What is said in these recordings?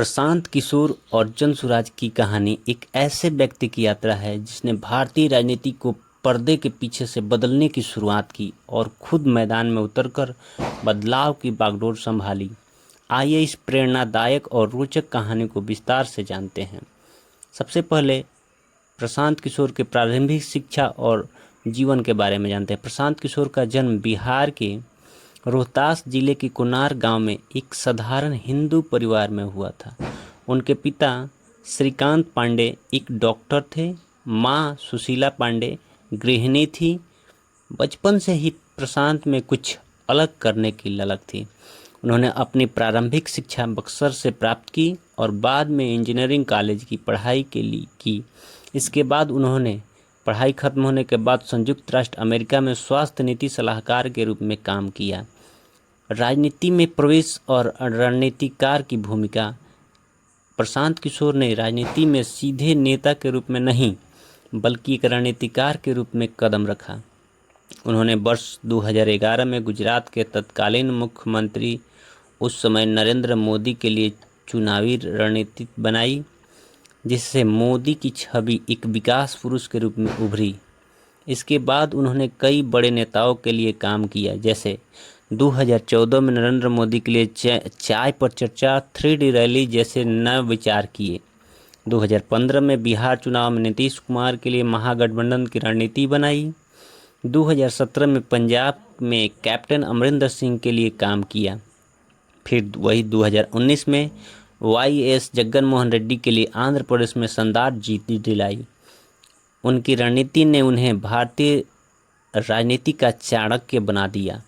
प्रशांत किशोर और जनसुराज की कहानी एक ऐसे व्यक्ति की यात्रा है जिसने भारतीय राजनीति को पर्दे के पीछे से बदलने की शुरुआत की और खुद मैदान में उतरकर बदलाव की बागडोर संभाली। आइए इस प्रेरणादायक और रोचक कहानी को विस्तार से जानते हैं। सबसे पहले प्रशांत किशोर के प्रारंभिक शिक्षा और जीवन के बारे में जानते हैं। प्रशांत किशोर का जन्म बिहार के रोहतास जिले के कुनार गांव में एक साधारण हिंदू परिवार में हुआ था। उनके पिता श्रीकांत पांडे एक डॉक्टर थे, मां सुशीला पांडे गृहिणी थी। बचपन से ही प्रशांत में कुछ अलग करने की ललक थी। उन्होंने अपनी प्रारंभिक शिक्षा बक्सर से प्राप्त की और बाद में इंजीनियरिंग कॉलेज की पढ़ाई के लिए की। इसके बाद उन्होंने पढ़ाई खत्म होने के बाद संयुक्त राष्ट्र अमेरिका में स्वास्थ्य नीति सलाहकार के रूप में काम किया। राजनीति में प्रवेश और रणनीतिकार की भूमिका। प्रशांत किशोर ने राजनीति में सीधे नेता के रूप में नहीं बल्कि एक रणनीतिकार के रूप में कदम रखा। उन्होंने वर्ष 2011 में गुजरात के तत्कालीन मुख्यमंत्री उस समय नरेंद्र मोदी के लिए चुनावी रणनीति बनाई, जिससे मोदी की छवि एक विकास पुरुष के रूप में उभरी। इसके बाद उन्होंने कई बड़े नेताओं के लिए काम किया, जैसे 2014 में नरेंद्र मोदी के लिए चाय पर चर्चा, 3D रैली जैसे नए विचार किए। 2015 में बिहार चुनाव में नीतीश कुमार के लिए महागठबंधन की रणनीति बनाई। 2017 में पंजाब में कैप्टन अमरिंदर सिंह के लिए काम किया। फिर वही 2019 में YS जगन मोहन रेड्डी के लिए आंध्र प्रदेश में शानदार जीत दिलाई। उनकी रणनीति ने उन्हें भारतीय राजनीति का चाणक्य बना दिया।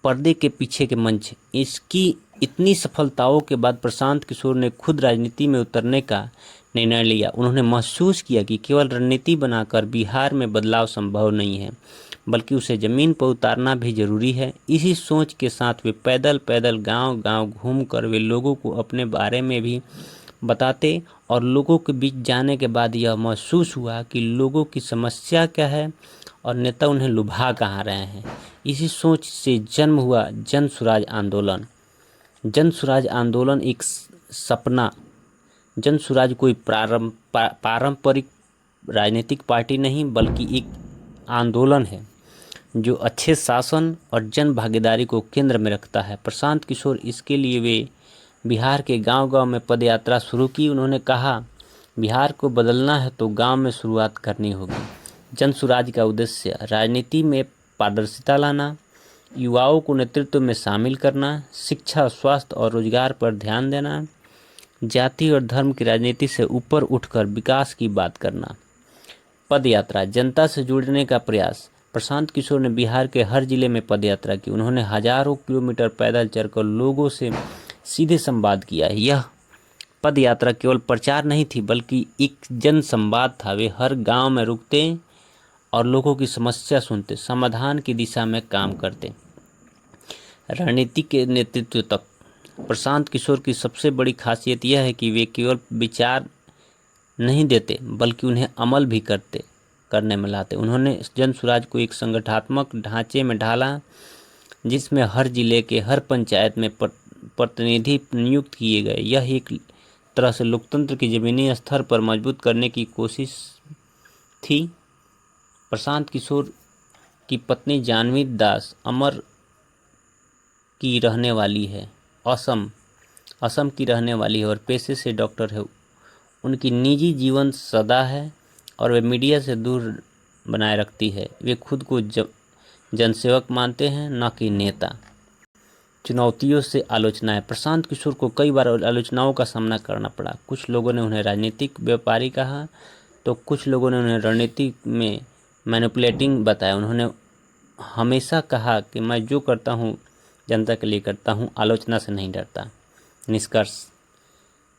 पर्दे के पीछे के मंच। इसकी इतनी सफलताओं के बाद प्रशांत किशोर ने खुद राजनीति में उतरने का निर्णय लिया। उन्होंने महसूस किया कि केवल रणनीति बनाकर बिहार में बदलाव संभव नहीं है, बल्कि उसे ज़मीन पर उतारना भी जरूरी है। इसी सोच के साथ वे पैदल पैदल गांव-गांव घूमकर वे लोगों को अपने बारे में भी बताते और लोगों के बीच जाने के बाद यह महसूस हुआ कि लोगों की समस्या क्या है और नेता उन्हें लुभा कहाँ रहे हैं। इसी सोच से जन्म हुआ जनसुराज आंदोलन। जनसुराज आंदोलन एक सपना। जनसुराज कोई पारंपरिक राजनीतिक पार्टी नहीं बल्कि एक आंदोलन है जो अच्छे शासन और जन भागीदारी को केंद्र में रखता है। प्रशांत किशोर इसके लिए वे बिहार के गांव-गांव में पदयात्रा शुरू की। उन्होंने कहा, बिहार को बदलना है तो गांव में शुरुआत करनी होगी। जनसुराज का उद्देश्य राजनीति में पारदर्शिता लाना, युवाओं को नेतृत्व में शामिल करना, शिक्षा, स्वास्थ्य और रोजगार पर ध्यान देना, जाति और धर्म की राजनीति से ऊपर उठकर विकास की बात करना। पदयात्रा, जनता से जुड़ने का प्रयास। प्रशांत किशोर ने बिहार के हर जिले में पदयात्रा की। उन्होंने हजारों किलोमीटर पैदल चलकर लोगों से सीधे संवाद किया। यह पदयात्रा केवल प्रचार नहीं थी बल्कि एक जन संवाद था। वे हर गांव में रुकते और लोगों की समस्या सुनते, समाधान की दिशा में काम करते। रणनीति के नेतृत्व तक। प्रशांत किशोर की सबसे बड़ी खासियत यह है कि वे केवल विचार नहीं देते बल्कि उन्हें अमल भी करने में लाते। उन्होंने जनसुराज को एक संगठनात्मक ढांचे में ढाला, जिसमें हर जिले के हर पंचायत में प्रतिनिधि नियुक्त किए गए। यह एक तरह से लोकतंत्र की जमीनी स्तर पर मजबूत करने की कोशिश थी। प्रशांत किशोर की पत्नी जानवी दास अमर की रहने वाली है, असम की रहने वाली है और पेशे से डॉक्टर है। उनकी निजी जीवन सदा है और वे मीडिया से दूर बनाए रखती है। वे खुद को जनसेवक मानते हैं, न कि नेता। चुनौतियों से आलोचनाएं। प्रशांत किशोर को कई बार आलोचनाओं का सामना करना पड़ा। कुछ लोगों ने उन्हें राजनीतिक व्यापारी कहा तो कुछ लोगों ने उन्हें रणनीति में मैनिपुलेटिंग बताया। उन्होंने हमेशा कहा कि मैं जो करता हूँ जनता के लिए करता हूँ, आलोचना से नहीं डरता। निष्कर्ष,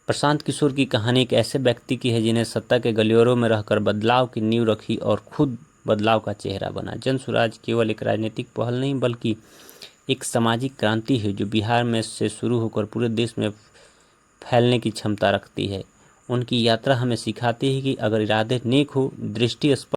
प्रशांत किशोर की कहानी एक ऐसे व्यक्ति की है जिन्हें सत्ता के गलियारों में रहकर बदलाव की नींव रखी और खुद बदलाव का चेहरा बना। जनसुराज केवल एक राजनीतिक पहल नहीं बल्कि एक सामाजिक क्रांति है जो बिहार में से शुरू होकर पूरे देश में फैलने की क्षमता रखती है। उनकी यात्रा हमें सिखाती है कि अगर इरादे नेक हो, दृष्टि